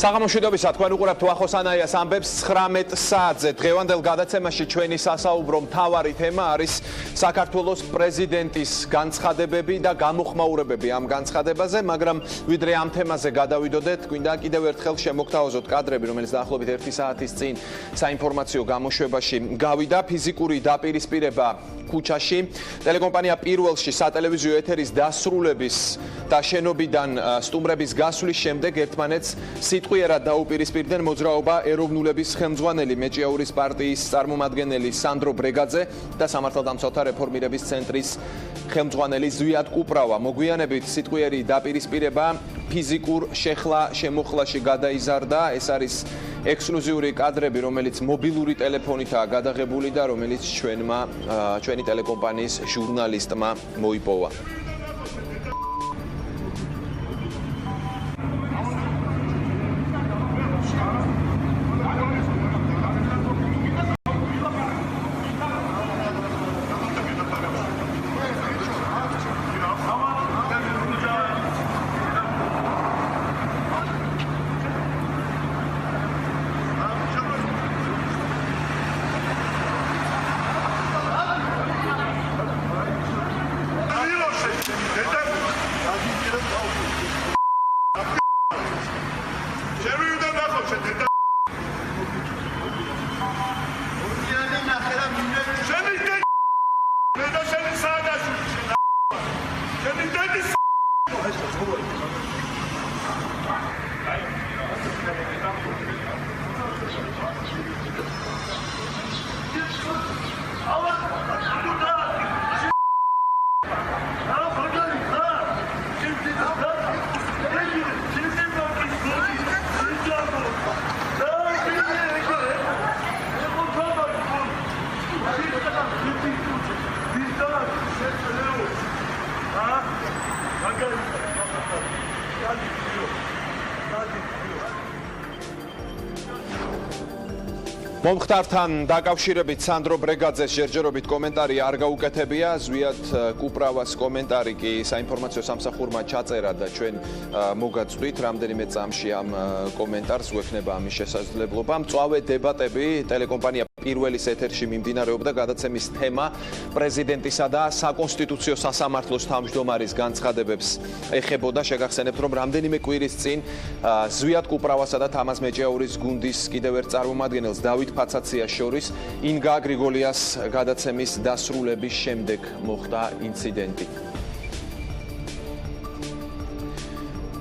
საღამოშვიდობისა თქვენ უყურებთ უახლოსანაირას ამბებს 19 საათზე. დღევანდელ გადაცემაში ჩვენი სასაუბრო მთავარი თემა არის საქართველოს პრეზიდენტის განცხადებები და გამოხმაურებები ამ განცხადებაზე, მაგრამ ვიდრე ამ თემაზე გადავიდოდეთ, გვინდა კიდევ ერთხელ შემოგთავაზოთ კადრები, რომელიც დაახლოებით 1 საათის წინ საინფორმაციო გამოშვებაში გავიდა. ფიზიკური დაპირისპირება ქუჩაში, ტელეკომპანია პირველში სატელევიზიო ეთერის დასრულების და შენობიდან სტუმრების გასვლის შემდეგ ერთმანეთს სიტყვიერად დაუპირისპირდნენ მოძრაობა ეროვნულების ხელმძღვანელი მეჭიაურის პარტიის წარმომადგენელი სანდრო ბრეგაძე და სამართალდამცავთა რეფორმირების ცენტრის ხელმძღვანელი ზვიად კუპრავა. მოგვიანებით სიტყვიერი დაპირისპირება ფიზიკურ შეხლა-შემოხლაში გადაიზარდა. ეს არის ექსკლუზიური კადრები, რომელიც მობილური ტელეფონითაა გადაღებული და რომელიც ჩვენი ტელეკომპანიის ჟურნალისტმა მოიპოვა. მომხდართან დაკავშირებით სანდრო ბრეგაძეს ჯერჯერობით კომენტარი არ გაუკეთებია. ზვიად კუპრავას კომენტარი კი საინფორმაციო სამსახურმა ჩაწერა და ჩვენ მოგაწვით რამდენიმე წამში ამ კომენტარს გვექნება ამის შესაძლებლობა. მწვავე დებატები ტელეკომპანია პირველის ეთერში მიმდინარეობდა. გადაცემის თემა პრეზიდენტისა და საკონსტიტუციო სასამართლოს თავმჯდომარის განცხადებებს ეხებოდა. შეგახსენებთ, რომ რამდენიმე კვირის წინ ზვიად კუპრავასა და თამაზ მეჭიაურის გუნდის კიდევ ერთ წარმომადგენელს დავით ფაცაციას შორის ინგა გრიგოლიას გადაცემის დასრულების შემდეგ მოხდა ინციდენტი.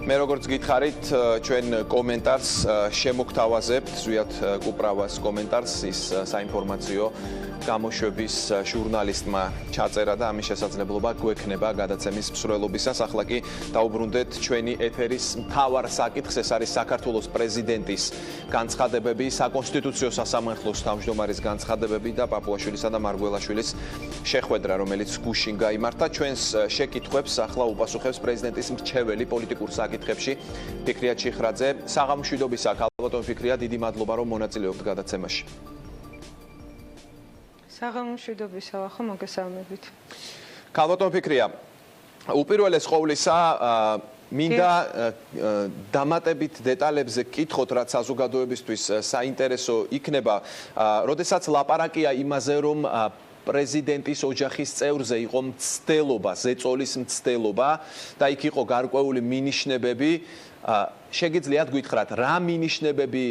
მე როგორც გითხარით, ჩვენ კომენტარს შემოგთავაზებთ, ზვიად კუპრავას კომენტარს ის საინფორმაციო გამოშვების ჟურნალისტმა ჩაწერა და ამის შესაძლებლობა გვექნება გადაცემის მსვლელობისას. ახლა კი დაუბრუნდეთ ჩვენი ეთერის მთავარ საკითხს, ეს არის საქართველოს პრეზიდენტის განცხადებები, საკონსტიტუციო სასამართლოს თავმჯდომარის განცხადებები და პაპუაშვილისა და მარგველაშვილის შეხვედრა, რომელიც გუშინ გაიმართა. ჩვენს შეკითხვებს ახლა უპასუხებს პრეზიდენტის მრჩეველი პოლიტიკურ საკითხებში ფიქრია ჩიხრაძე. საღამოშვიდობისა, ქალბატონ ფიქრია, დიდი მადლობა რომ მონაწილეობთ გადაცემაში. საღამოშვიდობისა, ახლა მოგესალმებით. ქალბატონ ფიქრია, უპირველეს ყოვლისა მინდა დამატებით დეტალებზე გკითხოთ, რაც საზოგადოებისთვის საინტერესო იქნება, როდესაც ლაპარაკია იმაზე, რომ პრეზიდენტის ოჯახის წევრზე იყო მცდელობა, ზეწოლის მცდელობა და იქ იყო გარკვეული მინიშნებები. შეგიძლიათ გითხრათ, რა მინიშნებები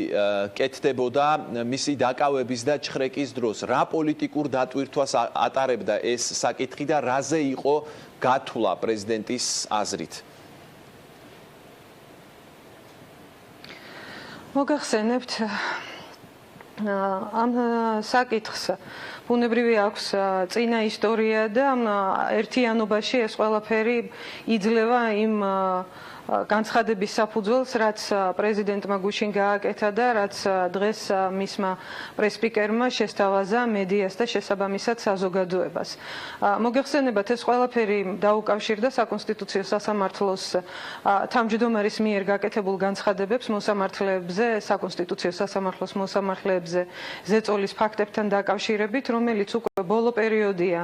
კეთდებოდა მისი დაკავების და ჩხრეკის დროს, რა პოლიტიკურ დატვირთვას ატარებდა ეს საკითხი და რაზე იყო გათვლა პრეზიდენტის აზრით? მოგახსენებთ ამ საკითხს ბუნებრივი აქვს წინა ისტორია და ერთიანობაში ეს ყველაფერი იძლევა იმ განცხადების საფუძველს, რაც პრეზიდენტმა გუშინ გააკეთა და რაც დღეს მისმა პრესპიკერმა შესთავაზა მედიას და შესაბამისად საზოგადოებას. მოგეხსენებათ, ეს ყველაფერი დაუკავშირდა საკონსტიტუციო სასამართლოს თავმჯდომარის მიერ გაკეთებულ განცხადებებს მოსამართლეებზე, საკონსტიტუციო სასამართლოს მოსამართლეებზე ზეწოლის ფაქტებთან დაკავშირებით, რომელიც უკვე ბოლო პერიოდია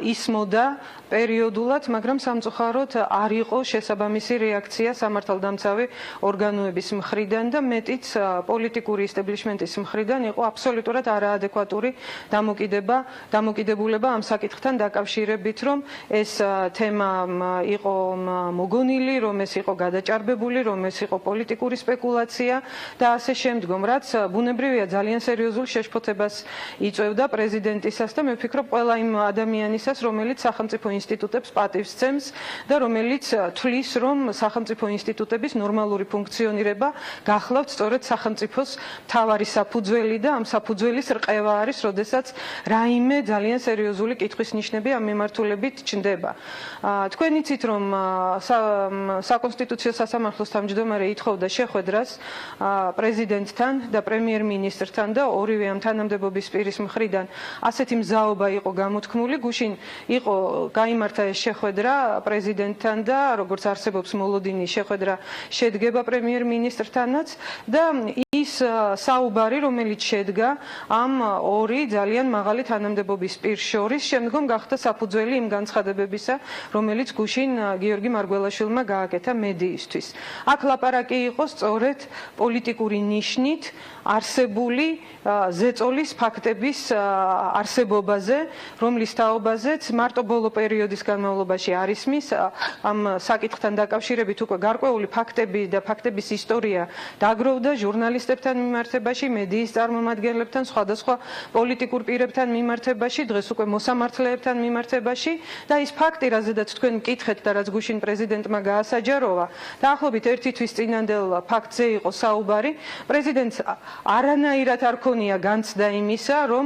ისმოდა პერიოდულად, მაგრამ სამწუხაროდ არ იყო შესაბამისი რეაქცია სამართალდამცავი ორგანოების მხრიდან და მეტიც პოლიტიკური ისტაბლიშმენტის მხრიდან იყო აბსოლუტურად არაადეკვატური დამოკიდებულება ამ საკითხთან დაკავშირებით, რომ ეს თემა იყო მოგონილი, რომ ეს იყო გადაჭარბებული, რომ ეს იყო პოლიტიკური სპეკულაცია და ასე შემდგომ, რაც ბუნებრივია ძალიან სერიოზულ შეშფოთებას იწვევდა პრეზიდენტისას და მე ვფიქრობ ყველა იმ ადამიანისას, რომელიც სახელმწიფო ინსტიტუტებს პატივს სცემს და რომელიც თვლის, რომ სახელმწიფო ინსტიტუტების ნორმალური ფუნქციონირება გახლავთ სწორედ სახელმწიფოს მთავარი საფუძველი და ამ საფუძველის რყევა არის, როდესაც რაიმე ძალიან სერიოზული კითხვის ნიშნები ამ მიმართულებით ჩნდება. თქვენ იცით, რომ საკონსტიტუციო სასამართლოს თავმჯდომარე ითხოვდა შეხვედრას პრეზიდენტთან და პრემიერ-მინისტრთან და ორივე ამ თანამდებობის პირის მხრიდან ასეთი მზაობა იყო გამოთქმული. გუშინ იყო გაიმართა ეს შეხვედრა პრეზიდენტთან და როგორც არსებობს მოლოდინი შეხვედრა შედგება პრემიერ-მინისტრთანაც და ის საუბარი, რომელიც შედგა ამ ორი ძალიან მაღალი თანამდებობის პირს შორის, შემდგომ გახდა საფუძველი იმ განცხადებებისა, რომელიც გუშინ გიორგი მარგველაშვილმა გააკეთა მედიისთვის. აქ ლაპარაკი იყო სწორედ პოლიტიკური ნიშნით არსებული ზეწოლის ფაქტების არსებობაზე, რომლის თაობაზეც მარტო ბოლო პერიოდის განმავლობაში არ ისმის ამ საკითხთან დაკავშირებით უკვე გარკვეული ფაქტები და ფაქტების ისტორია დაგროვდა ჟურნალისტებთან მიმართებაში, მედიის წარმომადგენლებთან, სხვადასხვა პოლიტიკურ პირებთან მიმართებაში, დღეს უკვე მოსამართლეებთან მიმართებაში და ის ფაქტი, რაზედაც თქვენ მკითხეთ და რაც გუშინ პრეზიდენტმა გაასაჯაროვა, დაახლოებით ერთი თვის წინანდელ ფაქტზე იყო საუბარი. პრეზიდენტს არანაირად არ ქონია განცდა იმისა, რომ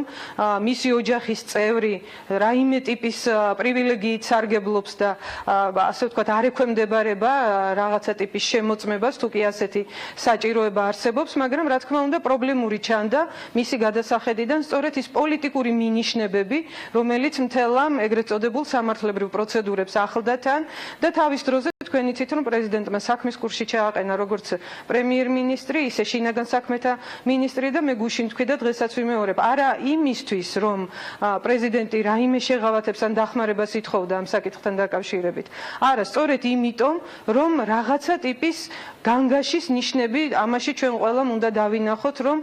მისი ოჯახის წევრი რაიმე ტიპის პრივილეგიით სარგებლობს და ასე ვთქვათ, არ ექვემდებარება რაღაცა ტიპის შემოწმებას, თუ კი ასეთი საჭიროება არსებობს, მაგრამ რა თქმა უნდა პრობლემური ჩანდა მისი გადასახედიდან სწორედ ის პოლიტიკური მინიშნებები, რომელიც მთელ ამ ეგრეთ წოდებულ სამართლებრივ პროცედურებს ახლდა თან და თავის დროზე თქვენ იცით, რომ პრეზიდენტმა საქმის კურსში ჩააყენა როგორც პრემიერ-მინისტრი, ისე შინაგან საქმეთა მინისტრი და მე გუშინ თქვი და დღესაც ვიმეორებ, არა იმისთვის, რომ პრეზიდენტი რაიმე შეღავათებს ან დახმარებას ითხოვდა ამ საკითხთან დაკავშირებით. არა, სწორედ იმიტომ, რომ რაღაცა ტიპის განგაშის ნიშნები ამაში ჩვენ ყველამ უნდა დავინახოთ, რომ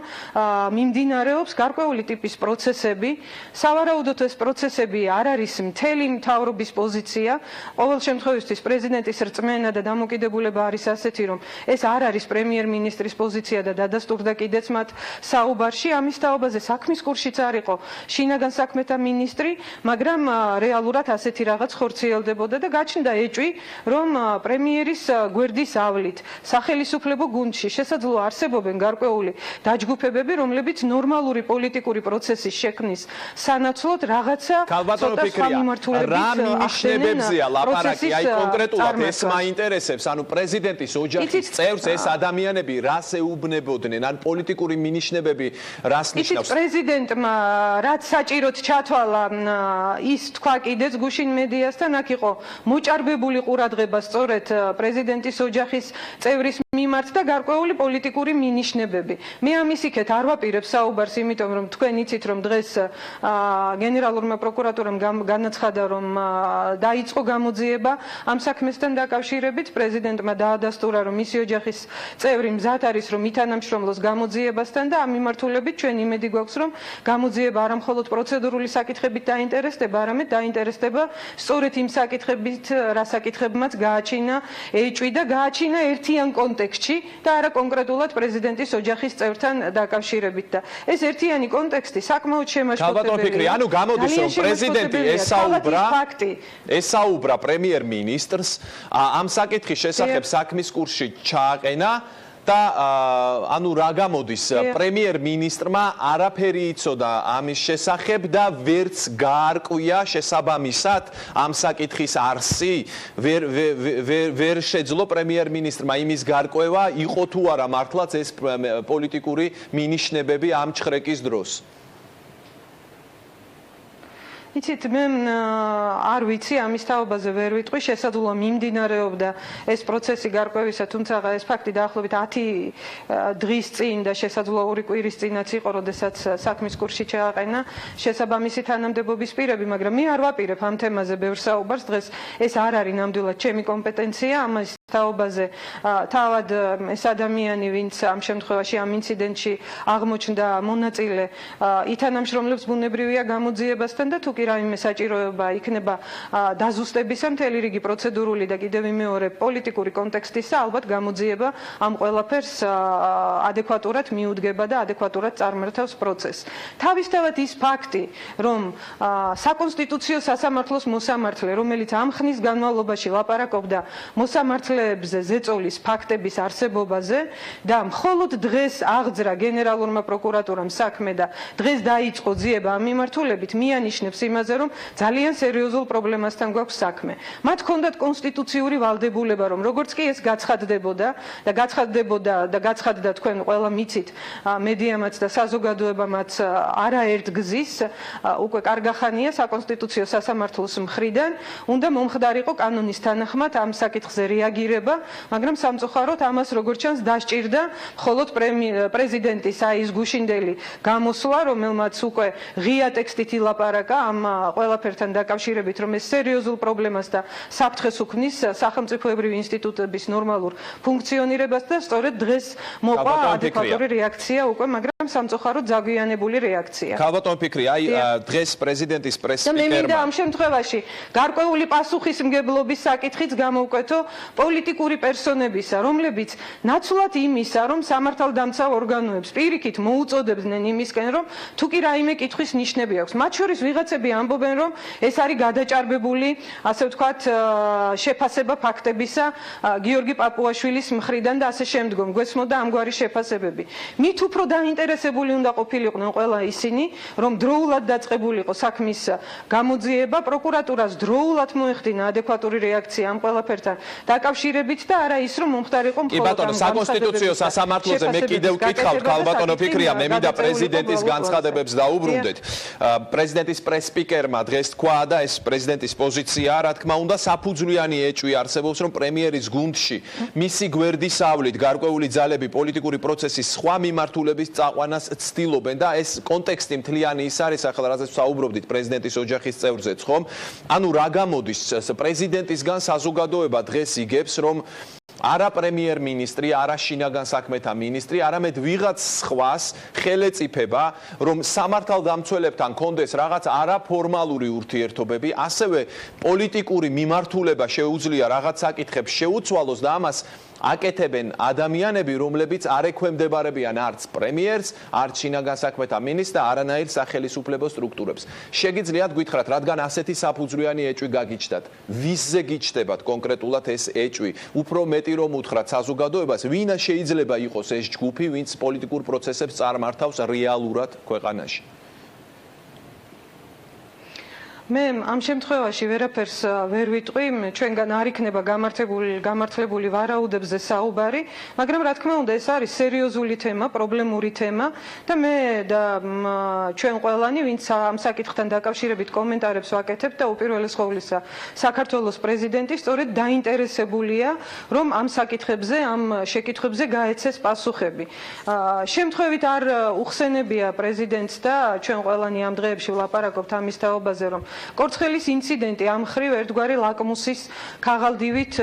მიმდინარეობს გარკვეული ტიპის პროცესები. სავარაუდოდ ეს პროცესები არ არის მთელი მთავრობის პოზიცია. ყოველ შემთხვევაში პრეზიდენტის რწმენა და დამოკიდებულება არის ასეთი, რომ ეს არ არის პრემიერ-მინისტრის პოზიცია და დადასტურდა კიდეც მათ საუბარში. ამის თაობაზე საქმის კურსშიც არ იყო შინაგან საქმეთა მინისტრი, მაგრამ რეალურად ასეთი რაღაც ხორციელდებოდა და გაჩნდა ეჭვი, რომ პრემიერის გვერდის ავლით სახელისუფლებო გუნდში შესაძლოა არსებობენ გარკვეული დაჯგუფებები, რომლებიც ნორმალური პოლიტიკური პროცესის შექმნის სანაცვლოდ რაღაცა ცოტა სხვა მიმართულებით ნიშნებებზეა ლაპარაკი, აი კონკრეტულად ეს მაინტერესებს, ანუ პრეზიდენტის ოჯახის წევრს ეს ადამიანები რას ეუბნებოდნენ, ან პოლიტიკური მინიშნებები რას ნიშნავს? პრეზიდენტმა რაც საჭიროდ ჩათვალა ის თქვა კიდეც გუშინ მედიასთან, აქ იყო მოჭარბებული ყურადღება სწორედ პრეზიდენტის ოჯახის წევრის მიმართ და გარკვეული პოლიტიკური მინიშნებები. მე ამის იქეთ არ ვაპირებ საუბარს, იმიტომ რომ თქვენ იცით, რომ დღეს გენერალურმა პროკურატურამ განაცხადა, რომ დაიწყო გამოძიება ამ საქმესთან დაკავშირებით. პრეზიდენტმა დაადასტურა, რომ მისი ოჯახის წევრი მზად არის, რომ ითანამშრომლოს გამოძიებასთან და ამ მიმართულებით ჩვენ იმედი გვაქვს, რომ გამოძიება არა მხოლოდ პროცედურული საკითხებით დაინტერესდება, არამედ დაინტერესდება სწორედ იმ საკითხებით, რა საკითხებმაც გააჩინა ეჭვი და გააჩინა ერთიან კონტექსტში და არა კონკრეტულად პრეზიდენტის ოჯახის წევრთან დაკავშირებით და ეს ერთიანი კონტექსტი საკმაოდ შემაშფოთებელია. ანუ გამოდის, რომ პრეზიდენტი ესაუბრა პრემიერ-მინისტრს ამ საკითხის შესახებ საქმის კურსში ჩააყენა და ანუ რა გამოდის, პრემიერ-მინისტრმა არაფერი იცოდა ამის შესახებ და ვერც გაარკვია შესაბამისად ამ საკითხის არსი, ვერ შეძლო პრემიერ-მინისტრმა იმის გარკვევა, იყო თუ არა მართლაც ეს პოლიტიკური მინიშნებები ამ ჩხრეკის დროს. იცით, მე არ ვიცი, ამის თაობაზე ვერ ვიტყვი, შესაძლოა მიმდინარეობდა ეს პროცესი გარკვევისა, თუმცა ეს ფაქტი დაახლოებით 10 დღის წინ და შესაძლოა 2 კვირის წინაც იყო, როდესაც საქმის კურსში ჩააყენა შესაბამისი თანამდებობის პირები, მაგრამ მე არ ვაპირებ ამ თემაზე ბევრ საუბარს, დღეს ეს არ არის ნამდვილად ჩემი კომპეტენცია, ამის თაობაზე თავად ეს ადამიანი, ვინც ამ შემთხვევაში ამ ინციდენტში აღმოჩნდა მონაწილე, ითანამშრომლებს ბუნებრივია გამოძიებასთან და თუ კი რაიმე საჭიროება იქნება დაზუსტებისა, მთელი რიგი პროცედურული და კიდევ მეორე პოლიტიკური კონტექსტისა, ალბათ გამოძიება ამ ყველაფერს ადეკვატურად მიუდგება და ადეკვატურად წარმართავს პროცესს. თავისთავად ის ფაქტი, რომ საკონსტიტუციო სასამართლოს მოსამართლე, რომელიც ამ ხნის განმავლობაში ლაპარაკობდა მოსამართლეებზე ზეწოლის ფაქტების არსებობაზე და მხოლოდ დღეს აღძრა გენერალურმა პროკურატურამ საქმე და დღეს დაიწყო ძიება ამ მიმართულებით, მიანიშნებს იმაზე, რომ ძალიან სერიოზულ პრობლემასთან გვაქვს საქმე. მათ ჰქონდათ კონსტიტუციური ვალდებულება, რომ როგორც კი ეს გაცხადდებოდა და გაცხადდა თქვენ ყველა მიცით, მედიამაც და საზოგადოებამაც არაერთ გზის, უკვე კარგახანია საკონსტიტუციო სასამართლოს მხრიდან, უნდა მომხდარიყო კანონის თანახმად ამ საკითხზე რეაგირება, მაგრამ სამწუხაროდ ამას როგორც ჩანს დასჭირდა მხოლოდ პრეზიდენტის ის გუშინდელი გამოსვლა, რომელმაც უკვე ღია ტექსტით ილაპარაკა ამ ყველაფერთან დაკავშირებით, რომ ეს სერიოზულ პრობლემას და საფრთხეს უქმნის სახელმწიფოებრივი ინსტიტუტების ნორმალურ ფუნქციონირებას და სწორედ დღეს მოყვა ადეკვატური რეაქცია უკვე, მაგრამ სამწუხაროდ ზაგვიანებული რეაქცია. ქალბატონ ფიქრი, აი დღეს პრეზიდენტის პრესპიკერმა მე მინდა ამ შემთხვევაში გარკვეული პასუხისმგებლობის საკითხიც გამოვკვეთო პოლიტიკური პერსონებისა, რომლებიც ნაცვლად იმისა, რომ სამართალდამცავ ორგანოებს პირიქით მოუწოდებდნენ იმისკენ, რომ თუ კი რაიმე კითხვის ნიშნები აქვს. მათ შორის ვიღაცები ამბობენ, რომ ეს არის გადაჭარბებული, ასე ვთქვათ, შეფასება ფაქტებისა გიორგი პაპუაშვილის მხრიდან და ასე შემდგომ. გვესმოდა ამგვარი შეფასებები. მით უფრო დაინტერესებული უნდა ყოფილიყვნენ ყველა ისინი, რომ დროულად დაწყებულიყო საქმის გამოძიება, პროკურატურას დროულად მოეხდინა ადეკვატური რეაქცია ამ ყველაფერთან დაკავშირებით და არა ის, რომ მომხდარიყო მხოლოდ ამ ბატონო, საკონსტიტუციო სასამართლოზე მე კიდევ ვკითხავთ, ქალბატონო ფიქრია, მე მინდა პრეზიდენტის განცხადებებს დაუბრუნდეთ. პრეზიდენტის პრესპიკერმა დღეს თქვა და ეს პრეზიდენტის პოზიცია, რა თქმა უნდა, საფუძვლიანი ეჭვი არსებობს, რომ პრემიერის გუნდში მისი გვერდისავლით გარკვეული ძალები პოლიტიკური პროცესის სხვა მიმართულების წაყვანას ცდილობენ და ეს კონტექსტი მთლიანი ის არის, ახლა რაზეც საუბრობდით პრეზიდენტის ოჯახის წევრზეც, ხომ? ანუ რა გამოდის პრეზიდენტისგან საზოგადოება დღეს იგებს, რომ არა პრემიერ-მინისტრი, არა შინაგან საქმეთა მინისტრი, არამედ ვიღაც სხვას ხელეწიფება, რომ სამართალდამცველებთან კონდეს რაღაც არაფორმალური ურთიერთობები, ასევე პოლიტიკური მიმართულება შეუძლია რაღაც საკითხებს შეუცვალოს და ამას აკეთებენ ადამიანები, რომლებიც არ ექვემდებარებიან არც პრემიერს, არც შინაგან საქმეთა მინისტრს და არანაირ სახელისუფლებო სტრუქტურებს. შეგიძლიათ გითხრათ, რადგან ასეთი საფუძვლიანი ეჭვი გაგიჩნდათ, ვისზე გიჩნდებათ კონკრეტულად ეს ეჭვი? უფრო მეტი რომ უთხრათ საზოგადოებას, ვინ შეიძლება იყოს ეს ჯგუფი, ვინც პოლიტიკურ პროცესებს წარმართავს რეალურად ქვეყანაში? მე ამ შემთხვევაში ვერაფერს ვერ ვიტყვი, ჩვენგან არ იქნება გამართლებული ვარაუდებზე საუბარი, მაგრამ რა თქმა უნდა ეს არის სერიოზული თემა, პრობლემური თემა და მე და ჩვენ ყველანი, ვინც ამ საკითხთან დაკავშირებით კომენტარებს ვაკეთებთ და უპირველეს ყოვლისა საქართველოს პრეზიდენტი სწორედ დაინტერესებულია, რომ ამ საკითხებზე, ამ შეკითხვებზე გაეცეს პასუხები. შემთხვევით არ უხსენებია პრეზიდენტს და ჩვენ ყველანი ამ დღეებში ვლაპარაკობთ ამის თაობაზე, რომ კორცხელის ინციდენტი ამ მხრივ ერთგვარი ლაკმუსის ქაღალდივით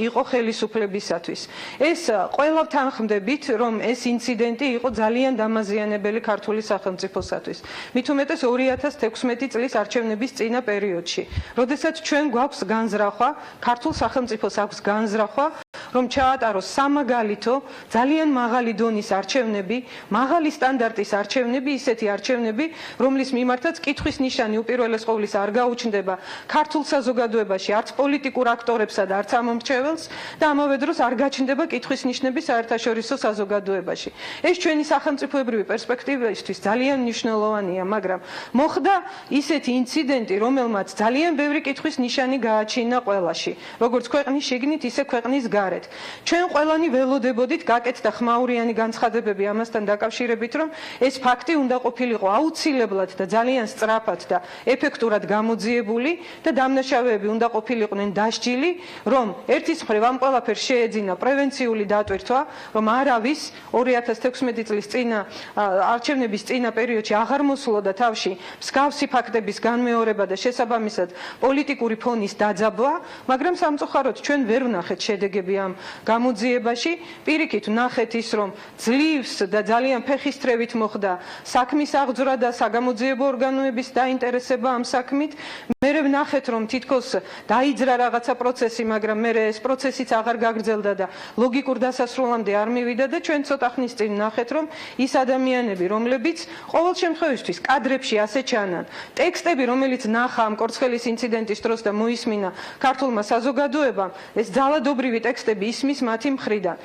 იყო ხელისუფლებისათვის. ეს ყველა თანხმდებით, რომ ეს ინციდენტი იყო ძალიან დამაზიანებელი ქართული სახელმწიფოსათვის. მით უმეტეს 2016 წლის არჩევნების წინა პერიოდში, როდესაც ჩვენ გვაქვს განზრახვა, ქართულ სახელმწიფოს აქვს განზრახვა, რომ ჩაატაროს სამაგალითო, ძალიან მაღალი დონის არჩევნები, მაღალი სტანდარტის არჩევნები, ისეთი არჩევნები, რომლის მიმართაც კითხვის ნიშანი უპირველეს ყოვლისა არ გაუჩნდება ქართულ საზოგადოებაში, არც პოლიტიკურ აქტორებსა და არც ამომრჩეველს და ამავე დროს არ გაჩნდება კითხვის ნიშნები საერთაშორისო საზოგადოებაში. ეს ჩვენი სახელმწიფოებრივი პერსპექტივისთვის ძალიან მნიშვნელოვანია, მაგრამ მოხდა ისეთი ინციდენტი, რომელმაც ძალიან ბევრი კითხვის ნიშანი გააჩინა ყველაში, როგორც ქვეყნის შიგნით, ისე ქვეყნის გარეთ. მითხარით. ჩვენ ყველანი ველოდებოდით გაკეთდა ხმაურიანი განცხადებები ამასთან დაკავშირებით, რომ ეს ფაქტი უნდა ყოფილიყო აუცილებლად და ძალიან სწრაფად და ეფექტურად გამოძიებული და დამნაშავეები უნდა ყოფილიყვნენ დასჯილი, რომ ერთის მხრივ ამ ყველაფერს შეეძინა პრევენციული დატვირთვა, რომ არავის 2016 წლის წინა არჩევნების წინა პერიოდში აღარ მოსულოდა თავში მსგავსი ფაქტების განმეორება და შესაბამისად პოლიტიკური ფონის დაძაბვა, მაგრამ სამწუხაროდ ჩვენ ვერ ვნახეთ შედეგები ამ გამოძიებაში. პირიქით ვნახეთ ის, რომ ძლივს და ძალიან ფეხისთრევით მოხდა საქმის აღძვრა და საგამოძიებო ორგანოების დაინტერესება ამ საქმით. მე ვნახეთ, რომ თითქოს დაიძრა რაღაცა პროცესი, მაგრამ მე ეს პროცესიც აღარ გაგრძელდა და ლოგიკურ დასასრულამდე არ მივიდა და ჩვენ ცოტა ხნის წინ ვნახეთ, რომ ის ადამიანები, რომლებიც ყოველ შემთხვევაში კადრებში ასე ჩანან, ტექსტები, რომელიც ნახა ამ კორცხელის ინციდენტის დროს და მოისმინა ქართულმა საზოგადოებამ, ეს ძალადობრივი ტექსტები ისმის მათი მხრიდან.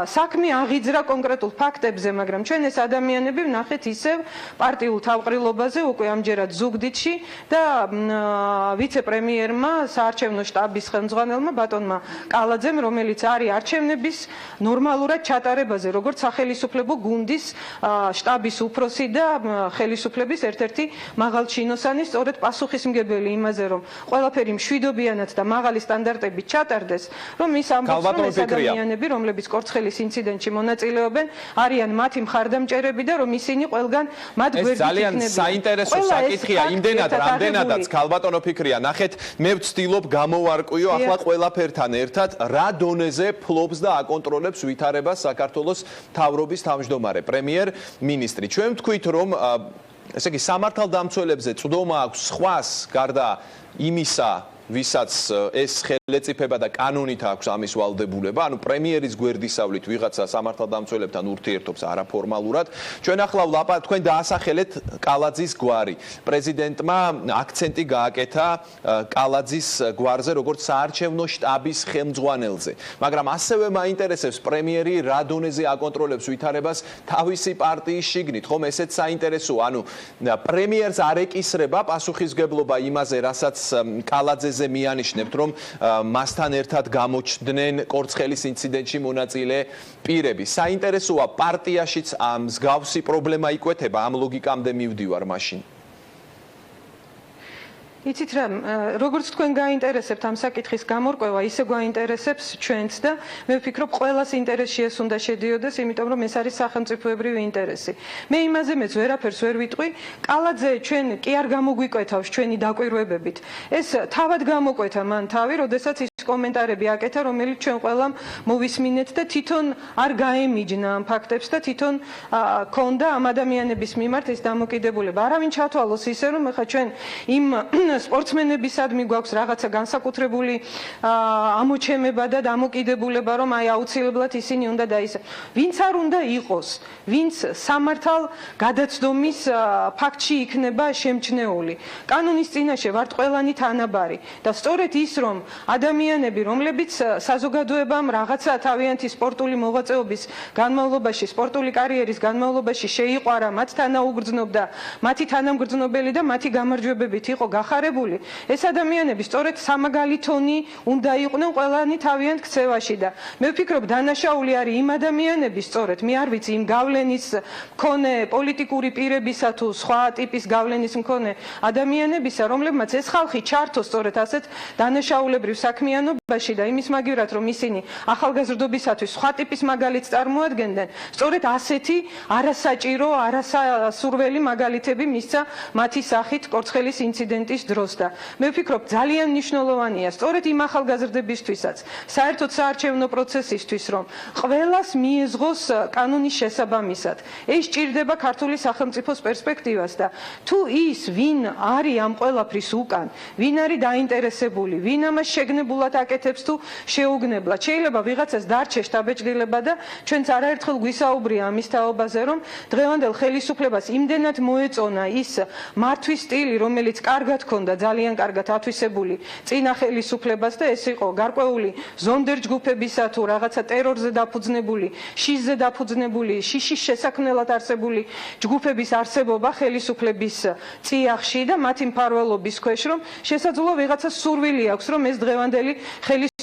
საქმე აღიძრა კონკრეტულ ფაქტებზე, მაგრამ ჩვენ ეს ადამიანები ვნახეთ ისევ პარტიულ თავყრილობაზე უკვე ამჯერად ზუგდიდში და ვიცე-პრემიერმა, საარჩევნო შტაბის ხელმძღვანელმა ბატონმა კალაძემ, რომელიც არის არჩევნების ნორმალურად ჩატარებაზე, როგორც სახელისუფლებო გუნდის შტაბის უფროსი და ხელისუფლების ერთ-ერთი მაღალჩინოსანი, სწორედ პასუხისმგებელი იმაზე, რომ ყველაფერი მშვიდობიანად და მაღალი სტანდარტებით ჩატარდეს, რომ ის ამბობს, რომ ეს ადამიანები, რომლებიც კორცხელის ინციდენტში მონაწილეობენ, არიან მათი მხარდამჭერები და რომ ისინი ყველგან მათ გვერდით იქნებიან. ეს ძალიან საინტერესო საკითხია, იმდენად, რამდენადაც ქალბატონო ფიქრია, ნახეთ, მე ვცდილობ გამოვარკვიო ახლა ყველაფერთან ერთად, რა დონეზე ფლობს და აკონტროლებს ვითარებას საქართველოს მთავრობის თავმჯდომარე, პრემიერ-მინისტრი. ჩვენ ვთქვით, რომ ესე იგი სამართალდამცველებზე წვდომა აქვს სხვას გარდა იმისა, ვისაც ეს ხელეწიფება და კანონით აქვს ამის ვალდებულება, ანუ პრემიერის გვერდისავლით ვიღაცა სამართალდამცველებთან ურთიერთობს არაფორმალურად. ჩვენ ახლა თქვენ დაასახელეთ კალაძის გვარი. პრეზიდენტმა აქცენტი გააკეთა კალაძის გვარზე, როგორც საარჩევნო შტაბის ხელმძღვანელზე. მაგრამ ასევე მაინტერესებს პრემიერი რა დონეზე აკონტროლებს ვითარებას თავისი პარტიის შიგნით. ხომ ესეც საინტერესოა, ანუ პრემიერს არ ეკისრება პასუხისგებლობა იმაზე, რასაც კალაძე მიანიშნებთ, რომ მასთან ერთად გამოჩნდნენ კორცხელის ინციდენტში მონაწილე პირები. საინტერესოა, პარტიაშიც მსგავსი პრობლემა იკვეთება, ამ ლოგიკამდე მივდივარ მაშინ. იცით რა, როგორც თქვენ გაინტერესებთ ამ საკითხის გამორკვევა, ისე გაინტერესებს ჩვენც და მე ვფიქრობ, ყველას ინტერესში ეს უნდა შედიოდეს, იმიტომ რომ ეს არის სახელმწიფოებრივი ინტერესი. მე იმაზე მეც ვერაფერს ვერ ვიტყვი, კალაძე ჩვენ კი არ გამოგვიკვეთავს ჩვენი დაკვირვებებით. ეს თავად გამოკვეთა მან თავი, როდესაც ის კომენტარები აკეთა, რომელიც ჩვენ ყველამ მოვისმინეთ და თვითონ არ გაემიჯნა ამ ფაქტებს და თვითონ ქონდა ამ ადამიანების მიმართ ეს დამოკიდებულება. არავინ ჩათვალოს ისე, რომ ახლა ჩვენ იმ სპორტსმენებისადმი გვაქვს რაღაცა განსაკუთრებული ამოჩემება და დამოკიდებულება, რომ აი აუცილებლად ისინი უნდა დაისახონ. ვინც არ უნდა იყოს, ვინც სამართალ გადაცდომის ფაქტში იქნება შემჩნეული. კანონის წინაშე ვართ ყველანი თანაბარი და სწორედ ის, რომ ადამიანები, რომლებიც საზოგადოებამ რაღაცა თავიანთი სპორტული მოღვაწეობის განმავლობაში, სპორტული კარიერის განმავლობაში შეიყვარა, მათ თანაუგრძნობდა, მათი თანამგრძნობელი და მათი გამარჯვებებით იყო გახარებული. ეს ადამიანები სწორედ სამაგალითონი უნდა იყვნენ ყველანი თავიანთ ქცევაში და მე ვფიქრობ, დანაშაული არის იმ ადამიანების, სწორედ მე არ ვიცი, იმ გავლენის მქონე პოლიტიკური პირებისა თუ სხვა ტიპის გავლენის მქონე ადამიანებისა, რომლებმაც ეს ხალხი ჩართო სწორედ ასეთ დანაშაულებრივ საქმიანობაში და იმის მაგივრად, რომ ისინი ახალგაზრდობისათვის სხვა ტიპის მაგალითს წარმოადგენდნენ, სწორედ ასეთი არასაჭირო, არასასურველი მაგალითები მისცა მათი სახით კორცხელის ინციდენტის დროს და მე ვფიქრობ, ძალიან მნიშვნელოვანია სწორედ იმ ახალგაზრდებისთვისაც, საერთოდ საარჩევნო პროცესისთვის, რომ ყველას მიეზღოს კანონის შესაბამისად. ეს ჭირდება ქართული სახელმწიფოს პერსპექტივას და თუ ის, ვინ არის ამ ყველაფრის უკან, ვინ არის დაინტერესებული, ვინ ამას შეგნებულად აკეთებს თუ შეუგნებლად. შეიძლება ვიღაცას დარჩე შთაბეჭდილება და ჩვენც არაერთხელ გვისაუბრია ამის თაობაზე, რომ დღევანდელ ხელისუფლებას იმდენად მოეწონა ის მართვის სტილი, რომელიც კარგად ქონდა, ძალიან კარგად ათვისებული წინა ხელისუფლებას და ეს იყო გარკვეული ზონდერ ჯგუფებისა თუ რაღაცა ტერორზე დაფუძნებული, შიშზე დაფუძნებული, შიშის შესაქმნელად არსებული ჯგუფების არსებობა ხელისუფლების წიაღში და მათი მფარველობის ქვეშ, რომ შესაძლოა ვიღაცა სურვილი აქვს, რომ ეს დღევანდელი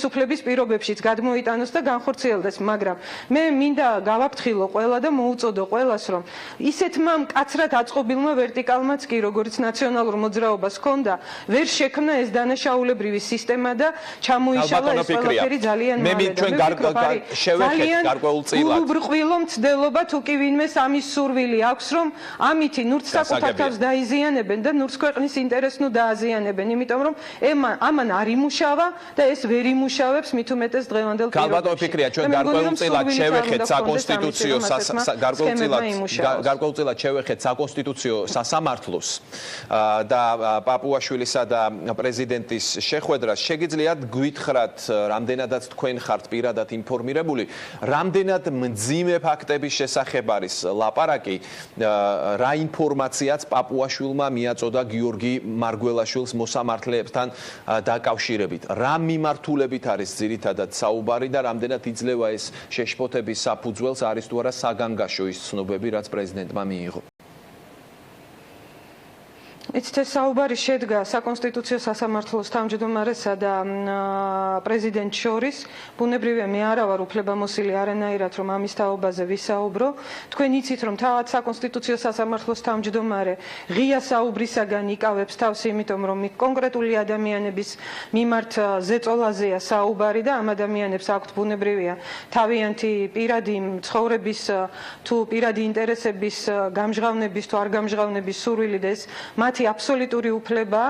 ხელისუფლების პირობებშიც გადმოიტანოს და განხორციელდეს, მაგრამ მე მინდა გავაფრთხილო ყველა და მოუწოდო ყველას, რომ ისეთმა მკაცრად აწყობილმა ვერტიკალმაც კი, როგორც ნაციონალურ მოძრაობას ჰქონდა, ვერ შექმნა ეს დანაშაულებრივი სისტემა და ჩამოიშალა ეს ყველაფერი ძალიან მალე. შევეხეთ გარკვეულწილად. გულუბრყვილო მცდელობა თუ კი ვინმე ამის სურვილი აქვს, რომ ამითი ნურთს საკუთარ თავს დაიზიანებენ და ნურთს ქვეყნის ინტერესს დააზიანებენ, იმიტომ რომ ამან არ იმუშავა და ეს ვერ იმუშავებს მით უმეტეს დღევანდელ პირობებში. Ალბათ ვფიქრია, ჩვენ გარკვეულწილად შევეხეთ საკონსტიტუციო სასამართლოს და პაპუაშვილისა და პრეზიდენტის შეხვედრას. შეგიძლიათ გვითხრათ, რამდენადაც თქვენ ხართ პირადად ინფორმირებული, რამდენად მძიმე ფაქტების შესახებ არის ლაპარაკი, რა ინფორმაციაც პაპუაშვილმა მიაწოდა გიორგი მარგველაშვილს მოსამართლეებთან დაკავშირებით. რა მიმართულებით არის ძირითადად საუბარი და რამდენად იძლევა ეს შეშფოთების საფუძველს, არის თუ არა საგანგაშო ის ცნობები, რაც პრეზიდენტმა მიიღო? ეს საუბარი შედგა საკონსტიტუციო სასამართლოს თავმჯდომარესა და პრეზიდენტს შორის. ბუნებრივია, მე არა ვარ უფლებამოსილი არანაირად, რომ ამის თაობაზე ვისაუბრო. თქვენ იცით, რომ თავად საკონსტიტუციო სასამართლოს თავმჯდომარე ღია საუბრისაგან იკავებს თავს, იმიტომ რომ კონკრეტული ადამიანების მიმართ ზეწოლაზეა საუბარი და ამ ადამიანებს აქვთ ბუნებრივია თავიანთი პირადი ცხოვრების თუ პირადი ინტერესების გამჟღავნების თუ არ გამჟღავნების სურვილი და ეს მათი აბსოლუტური უფლება.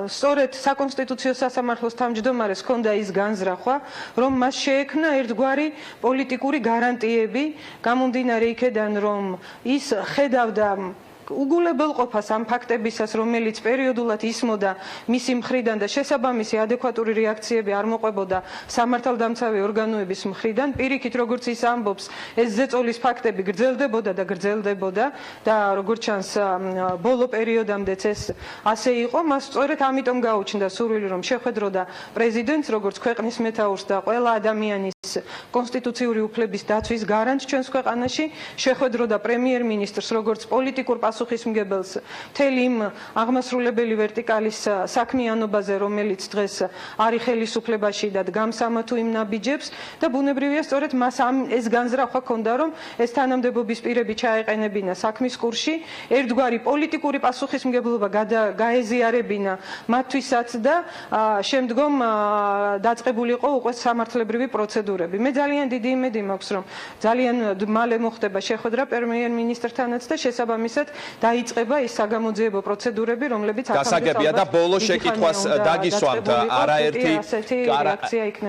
სწორედ საკონსტიტუციო სასამართლოს თავმჯდომარეს ჰქონდა ის განზრახვა, რომ მას შეექმნა ერთგვარი პოლიტიკური გარანტიები, გამომდინარე იქედან, რომ ის ხედავდა უგულებელყოფას ამ ფაქტებისას, რომელიც პერიოდულად ისმოდა მისი მხრიდან და შესაბამისი ადეკვატური რეაქციები არ მოყვებოდა სამართალდამცავი ორგანოების მხრიდან. პირიქით, როგორც ის ამბობს, ეს ზეწოლის ფაქტები გრძელდებოდა და გრძელდებოდა და როგორც ჩანს, ბოლო პერიოდამდეც ეს ასე იყო. მას სწორედ ამიტომ გაუჩნდა სურვილი, რომ შეხვედროდა პრეზიდენტს, როგორც ქვეყნის მეთაურს და ყველა ადამიანის კონსტიტუციური უფლების დაცვის გარანტს ჩვენს ქვეყანაში, შეხვედროდა პრემიერ-მინისტრს, როგორც პოლიტიკურ პასუხისმგებელს მთელი იმ აღმასრულებელი ვერტიკალის საქმიანობაზე, რომელიც დღეს არის ხელისუფლებაში და დგამს ამა თუ იმ ნაბიჯებს და ბუნებრივია, სწორედ მას ეს განზრახვა ჰქონდა, რომ ეს თანამდებობის პირები ჩაეყენებინა საქმის კურსში, ერთგვარი პოლიტიკური პასუხისმგებლობა გაეზიარებინა მათთვისაც და შემდგომ დაწყებულიყო უკვე სამართლებრივი პროცედურები. მე ძალიან დიდი იმედი მაქვს, რომ ძალიან მალე მოხდება შეხვედრა პრემიერ-მინისტრთანაც და შესაბამისად დაიწყება ის საგამოძიებო პროცედურები, რომლებიც გასაგებია და ბოლო შეკითხვას დაგისვამთ,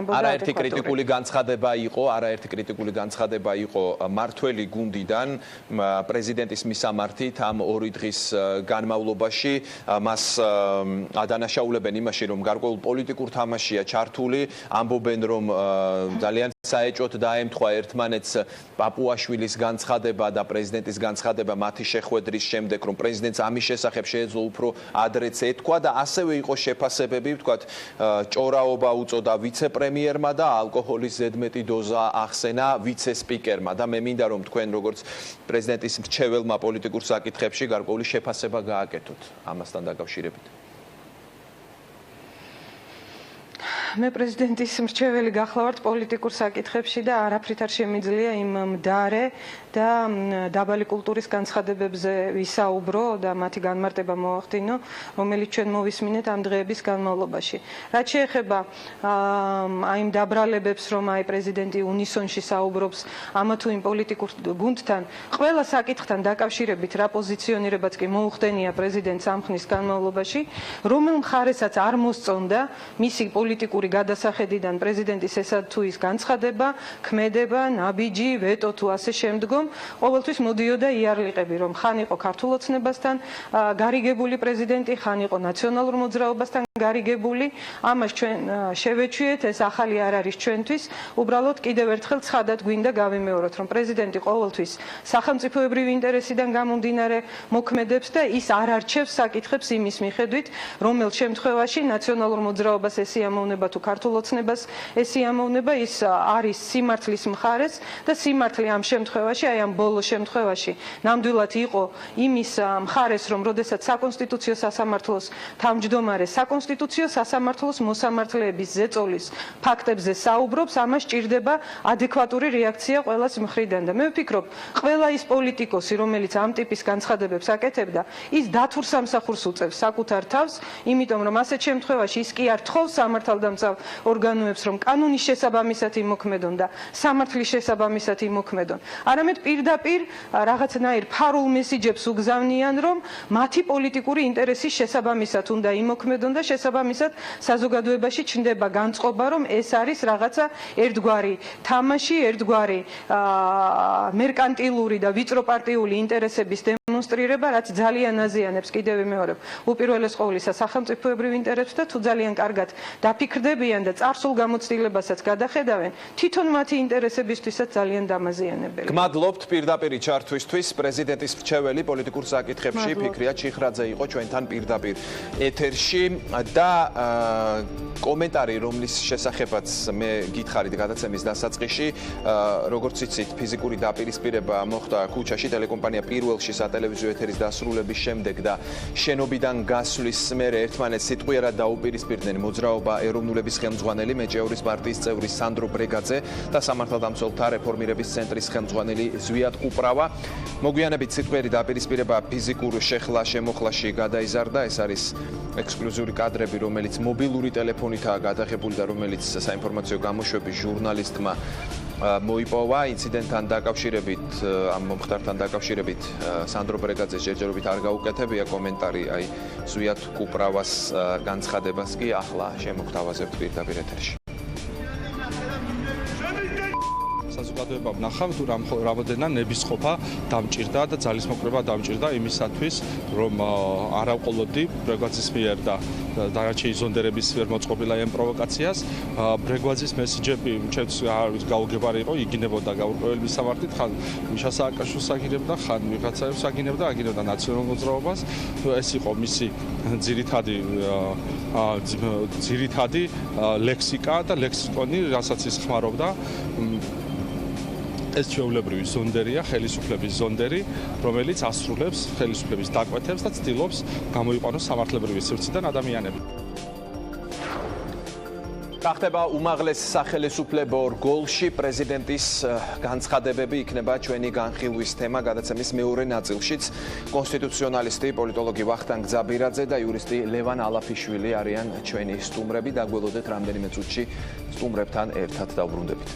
არაერთი კრიტიკული განცხადება იყო მართველი გუნდიდან პრეზიდენტის მისამართით ამ 2 დღის განმავლობაში. მას ადანაშაულებენ იმაში, რომ გარკვეულ პოლიტიკურ თამაშია ჩართული, ამბობენ, რომ ძალიან საეჭვოდ დაემთხვა ერთმანეთს პაპუაშვილის განცხადება და პრეზიდენტის განცხადება მათი შეხვედრის შემდეგ, რომ პრეზიდენტს ამის შესახებ შეეძლო უფრო ადრეც ეთქვა და ასევე იყო შეფასებები, ვთქვათ, ჭორაობა უწოდა ვიცე-პრემიერმა და ალკოჰოლის ზედმეტი დოზა ახსენა ვიცე-სპიკერმა და მე მინდა რომ თქვენ როგორც პრეზიდენტის მრჩეველმა პოლიტიკურ საკითხებში გარკვეული შეფასება გააკეთოთ ამასთან დაკავშირებით. მე პრეზიდენტის მრჩეველი გახლავართ პოლიტიკურ საკითხებში და არაფრით არ შემიძლია იმ მდარე და დაბალი კულტურის განცხადებებზე ვისაუბრო და მათი განმარტება მოვახდინო, რომელიც ჩვენ მოვისმინეთ ამ დღეების განმავლობაში. რაც შეეხება იმ დაბრალებებს, რომ აი პრეზიდენტი უნისონში საუბრობს ამა თუ იმ პოლიტიკურ გუნდთან, ყველა საკითხთან დაკავშირებით რა პოზიციონირებაც კი მოუხდენია პრეზიდენტს ამ ხნის განმავლობაში, რომელ მხარესაც არ მოსწონდა მისი პოლიტიკური გადასახედიდან პრეზიდენტის ესა თუ ის განცხადება, ქმედება, ნაბიჯი, ვეტო თუ ასე შემდგომ, ყოველთვის მოდიოდა იარლიყები, რომ ხან იყო ქართულ ოცნებასთან გარიგებული პრეზიდენტი, ხან იყო ნაციონალურ მოძრაობასთან გარიგებული. ამას ჩვენ შევეჩვიეთ, ეს ახალი არ არის ჩვენთვის. უბრალოდ კიდევ ერთხელ ცხადად გვინდა გავიმეოროთ, რომ პრეზიდენტი ყოველთვის სახელმწიფოებრივი ინტერესიდან გამომდინარე მოქმედებს და ის არ არჩევს საკითხებს იმის მიხედვით, რომელ შემთხვევაში ნაციონალურ მოძრაობას ეს სიამოვნება თუ თუ ქართულ ოცნებას ეს იამოვნება, ის არის სიმართლის მხარეს და სიმართლე ამ შემთხვევაში, აი ამ ბოლო შემთხვევაში, ნამდვილად იყო იმის მხარეს, რომ როდესაც საკონსტიტუციო სასამართლოს თავმჯდომარე საკონსტიტუციო სასამართლოს მოსამართლეების ზეწოლის ფაქტებზე საუბრობს, ამას ჭირდება ადეკვატური რეაქცია ყველას მხრიდან და მე ვფიქრობ, ყველა ის პოლიტიკოსი, რომელიც ამ ტიპის განცხადებებს აკეთებდა, ის დათურ სამსახურს უწევს საკუთარ თავს, იმიტომ რომ ასეთ შემთხვევაში ის კი არ თხოვს სამართალდამცავ ორგანოებს, რომ კანონის შესაბამისად იმოქმედონ და სამართლის შესაბამისად იმოქმედონ. არამედ პირდაპირ რაღაცნაირ ფარულ მესიჯებს უგზავნიან, რომ მათი პოლიტიკური ინტერესის შესაბამისად უნდა იმოქმედონ და შესაბამისად საზოგადოებაში ჩნდება განწყობა, რომ ეს არის რაღაცა ერთგვარი თამაში, ერთგვარი მერკანტილური და ვიწროპარტიული ინტერესების დემონსტრირება, რაც ძალიან აზიანებს კიდევ ვიმეორებ, უპირველეს ყოვლისა სახელმწიფოებრივ ინტერესებს და თუ ძალიან კარგად დაფიქრდებიან და წარსულ გამოცდილებასაც გადახედავენ, თვითონ მათი ინტერესებისთვისაც ძალიან დამაზიანებელია. გმადლობთ პირდაპირ ჩართვისთვის. პრეზიდენტის მრჩეველი პოლიტიკურ საკითხებში ფიქრია ჩიხრაძე იყო ჩვენთან პირდაპირ ეთერში და კომენტარი, რომლის შესახებაც მე გითხარით გადაცემის დასაწყისში, როგორც იცით, ფიზიკური დაპირისპირება მოხდა ქუჩაში ტელეკომპანია პირველში სატელევიზიო ეთერის დასრულების შემდეგ და შენობიდან გასვლის მერე ერთმანეთს სიტყვიერად დაუპირისპირდნენ მოძრაობა ეროვნულების ხელმძღვანელი მეჭეორის პარტიის წევრი სანდრო ბრეგაძე და სამართალდამცველთა რეფორმირების ცენტრის ხელმძღვანელი ზვიად კუპრავა. მოგვიანებით სიტყვიერი დაპირისპირება ფიზიკურ შეხლა-შემოხლაში გადაიზარდა. ეს არის ექსკლუზიური კადრები, რომელიც მობილური ტელეფონითაა გადაღებული და რომელიც საინფორმაციო გამოშვების ჟურნალისტმა მოიპოვა. ინციდენტთან დაკავშირებით, ამ მომხდართან დაკავშირებით სანდრო ბრეგაძეს ჯერჯერობით არ გაუკეთებია კომენტარი, აი ზვიად კუპრავას განცხადებას კი ახლა შემოგთავაზებთ პირდაპირ ეთერში. საზოგადოებამ ნახავთ, თუ რამოდენა ნებისყოფა დამჭირდა და ძალისმოკრება დამჭირდა იმისათვის, რომ არ ავყოლოდი ბრეგვაძის მიერ და დანარჩენი ზონდერების მიერ მოწყობილ ამ პროვოკაციას. ბრეგვაძის მესიჯები ჩემთვის გაუგებარი იყო, იგინებოდა გაურკვეველი მისამართით, ხან მიშა სააკაშვილს აგინებდა, ხან ვიღაცაებს აგინებდა ნაციონალურ მოძრაობას. ეს იყო მისი ძირითადი ლექსიკა და ლექსიკონი, რასაც ის ხმარობდა. ეს ჩვეულებრივი ზონდერია, ხელისუფლების ზონდერი, რომელიც ასრულებს ხელისუფლების დაკვეთებს და ცდილობს გამოიყვანოს სამართლებრივი სივრციდან ადამიანები. გახდება უმაღლეს სახელისუფლებო რგოლში პრეზიდენტის განცხადებები იქნება ჩვენი განხილვის თემა გადაცემის მეორე ნაწილშიც. კონსტიტუციონალისტი, პოლიტოლოგი ვახტანგ ძაბირაძე და იურისტი ლევან ალაფიშვილი არიან ჩვენი სტუმრები. დაგველოდეთ რამდენიმე წუთში სტუმრებთან ერთად დავბრუნდებით.